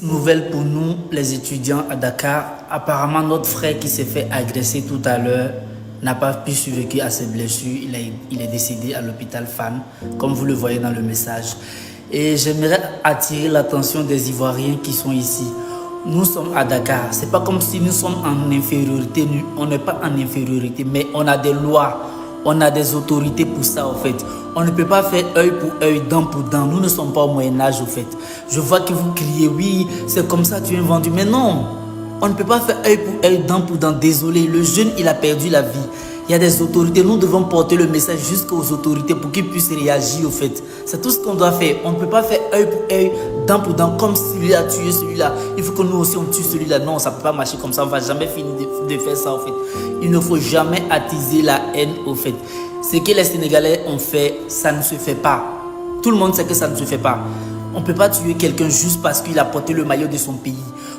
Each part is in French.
Nouvelle pour nous, les étudiants à Dakar. Apparemment, notre frère qui s'est fait agresser tout à l'heure n'a pas pu survivre à ses blessures. Il est décédé à l'hôpital Fan, comme vous le voyez dans le message. Et j'aimerais attirer l'attention des Ivoiriens qui sont ici. Nous sommes à Dakar. C'est pas comme si nous sommes en infériorité. On n'est pas en infériorité, mais on a des lois. On a des autorités pour ça, en fait. On ne peut pas faire œil pour œil, dent pour dent. Nous ne sommes pas au Moyen-Âge, en fait. Je vois que vous criez, oui, c'est comme ça, tu es vendu. Mais non, on ne peut pas faire œil pour œil, dent pour dent. Désolé, le jeune, il a perdu la vie. Il y a des autorités. Nous devons porter le message jusqu'aux autorités pour qu'ils puissent réagir, au fait. C'est tout ce qu'on doit faire. On ne peut pas faire œil pour œil, dent pour dent, comme celui-là a tué celui-là. Il faut que nous aussi, on tue celui-là. Non, ça ne peut pas marcher comme ça. On ne va jamais finir de faire ça, au fait. Il ne faut jamais attiser la haine, au fait. Ce que les Sénégalais ont fait, ça ne se fait pas. Tout le monde sait que ça ne se fait pas. On ne peut pas tuer quelqu'un juste parce qu'il a porté le maillot de son pays.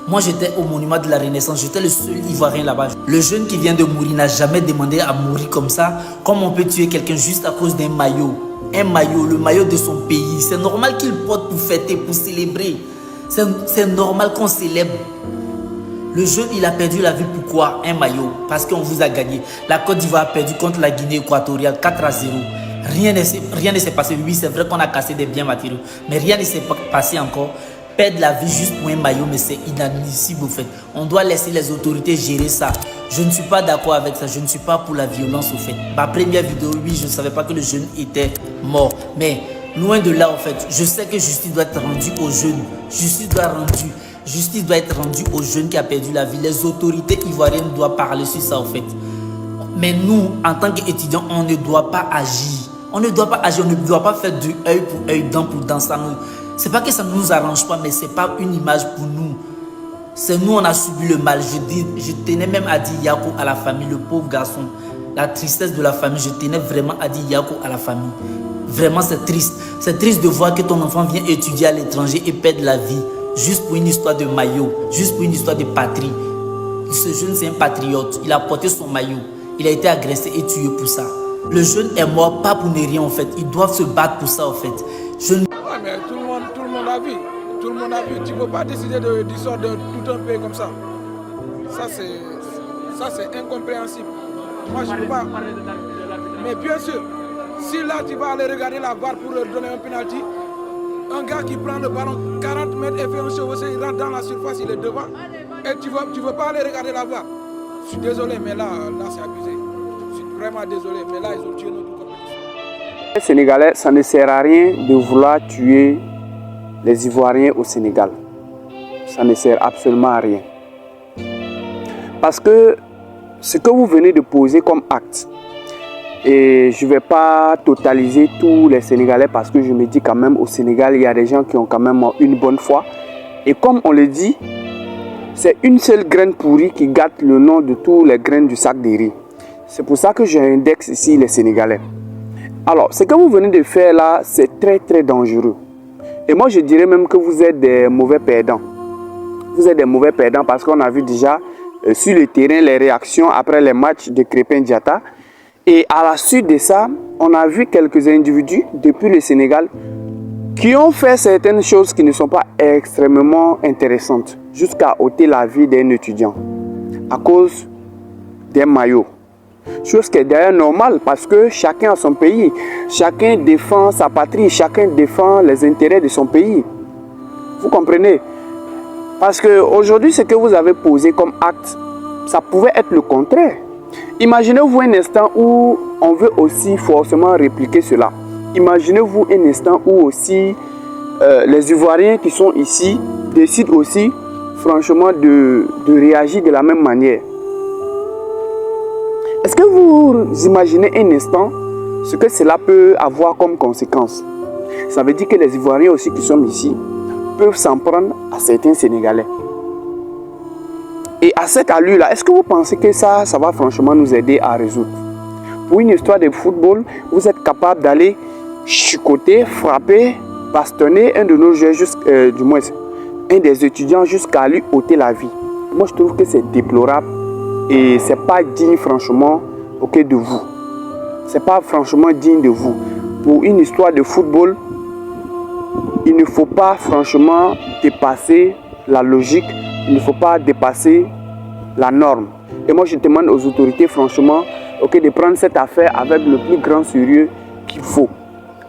Moi, j'étais au monument de la Renaissance. J'étais le seul Ivoirien là-bas. Le jeune qui vient de mourir n'a jamais demandé à mourir comme ça. Comme on peut tuer quelqu'un juste à cause d'un maillot. Un maillot, le maillot de son pays. C'est normal qu'il porte pour fêter, pour célébrer. C'est normal qu'on célèbre. Le jeune, il a perdu la vie. Pourquoi? Un maillot. Parce qu'on vous a gagné. La Côte d'Ivoire a perdu contre la Guinée équatoriale 4-0. Rien ne s'est passé. Oui, c'est vrai qu'on a cassé des biens matériaux. Mais rien ne s'est passé encore. Perdre la vie juste pour un maillot, mais c'est inadmissible au fait. On doit laisser les autorités gérer ça. Je ne suis pas d'accord avec ça. Je ne suis pas pour la violence au fait. Ma première vidéo, oui, je ne savais pas que le jeune était mort. Mais loin de là, au fait, je sais que justice doit être rendue aux jeunes. Justice doit être rendue aux jeunes qui a perdu la vie. Les autorités ivoiriennes doivent parler sur ça, au fait. Mais nous, en tant qu'étudiants, on ne doit pas agir. On ne doit pas agir, on ne doit pas faire du œil pour œil, dent pour dent. C'est pas que ça ne nous arrange pas, mais c'est pas une image pour nous. C'est nous, on a subi le mal. Je tenais même à dire Yako à la famille, le pauvre garçon. La tristesse de la famille, je tenais vraiment à dire Yako à la famille. Vraiment, c'est triste. C'est triste de voir que ton enfant vient étudier à l'étranger et perd la vie. Juste pour une histoire de maillot, juste pour une histoire de patrie. Ce jeune, c'est un patriote. Il a porté son maillot. Il a été agressé et tué pour ça. Le jeune est mort pas pour ne rien en fait. Ils doivent se battre pour ça en fait. Ouais, mais tout le monde a vu. Tout le monde a vu. Tu ne peux pas décider de l'histoire de tout un pays comme ça. Ça c'est incompréhensible. Moi je ne peux pas. Mais bien sûr, si là tu vas aller regarder la VAR pour leur donner un penalty, un gars qui prend le ballon 40 mètres et fait un chevauché, il rentre dans la surface, il est devant. Et tu veux pas aller regarder la VAR. Je suis désolé, mais là c'est abusé. Je suis vraiment désolé, mais là ils ont tué notre compétition. Les Sénégalais, ça ne sert à rien de vouloir tuer les Ivoiriens au Sénégal. Ça ne sert absolument à rien. Parce que ce que vous venez de poser comme acte, et je ne vais pas totaliser tous les Sénégalais parce que je me dis quand même au Sénégal, il y a des gens qui ont quand même une bonne foi. Et comme on le dit, c'est une seule graine pourrie qui gâte le nom de tous les graines du sac de riz. C'est pour ça que j'indexe ici les Sénégalais. Alors, ce que vous venez de faire là, c'est très très dangereux. Et moi, je dirais même que vous êtes des mauvais perdants. Vous êtes des mauvais perdants parce qu'on a vu déjà sur le terrain les réactions après les matchs de Crépin-Diatta. Et à la suite de ça, on a vu quelques individus depuis le Sénégal qui ont fait certaines choses qui ne sont pas extrêmement intéressantes, jusqu'à ôter la vie d'un étudiant à cause d'un maillot. Chose qui est d'ailleurs normale parce que chacun a son pays, chacun défend sa patrie, chacun défend les intérêts de son pays. Vous comprenez? Parce qu'aujourd'hui, ce que vous avez posé comme acte, ça pouvait être le contraire. Imaginez-vous un instant où on veut aussi forcément répliquer cela. Imaginez-vous un instant où aussi les Ivoiriens qui sont ici décident aussi franchement de réagir de la même manière. Est-ce que vous imaginez un instant ce que cela peut avoir comme conséquence? Ça veut dire que les Ivoiriens aussi qui sont ici peuvent s'en prendre à certains Sénégalais. Et à cette allure-là, est-ce que vous pensez que ça va franchement nous aider à résoudre? Pour une histoire de football, vous êtes capable d'aller chicoter, frapper, bastonner un de nos joueurs, du moins un des étudiants, jusqu'à lui ôter la vie. Moi, je trouve que c'est déplorable et c'est pas digne franchement de vous. C'est pas franchement digne de vous. Pour une histoire de football, il ne faut pas franchement dépasser la logique, il ne faut pas dépasser la norme. Et moi, je demande aux autorités, franchement, de prendre cette affaire avec le plus grand sérieux qu'il faut.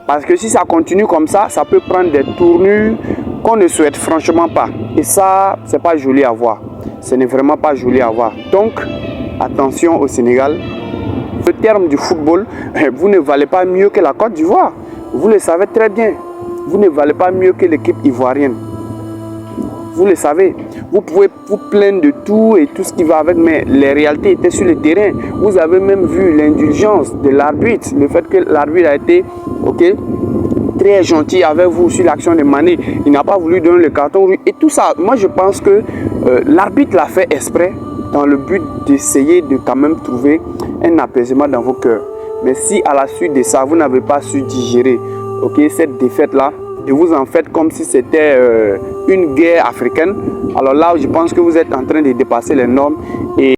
Parce que si ça continue comme ça peut prendre des tournures qu'on ne souhaite franchement pas. Et ça, c'est pas joli à voir. Ce n'est vraiment pas joli à voir. Donc, attention au Sénégal. Le terme du football, vous ne valez pas mieux que la Côte d'Ivoire. Vous le savez très bien. Vous ne valez pas mieux que l'équipe ivoirienne. Vous le savez. Vous pouvez vous plaindre de tout et tout ce qui va avec, mais les réalités étaient sur le terrain. Vous avez même vu l'indulgence de l'arbitre. Le fait que l'arbitre a été très gentil avec vous sur l'action de Mané. Il n'a pas voulu donner le carton rouge. Et tout ça, moi je pense que l'arbitre l'a fait exprès dans le but d'essayer de quand même trouver un apaisement dans vos cœurs. Mais si à la suite de ça, vous n'avez pas su digérer cette défaite-là, et vous en faites comme si c'était une guerre africaine, alors là, je pense que vous êtes en train de dépasser les normes. Et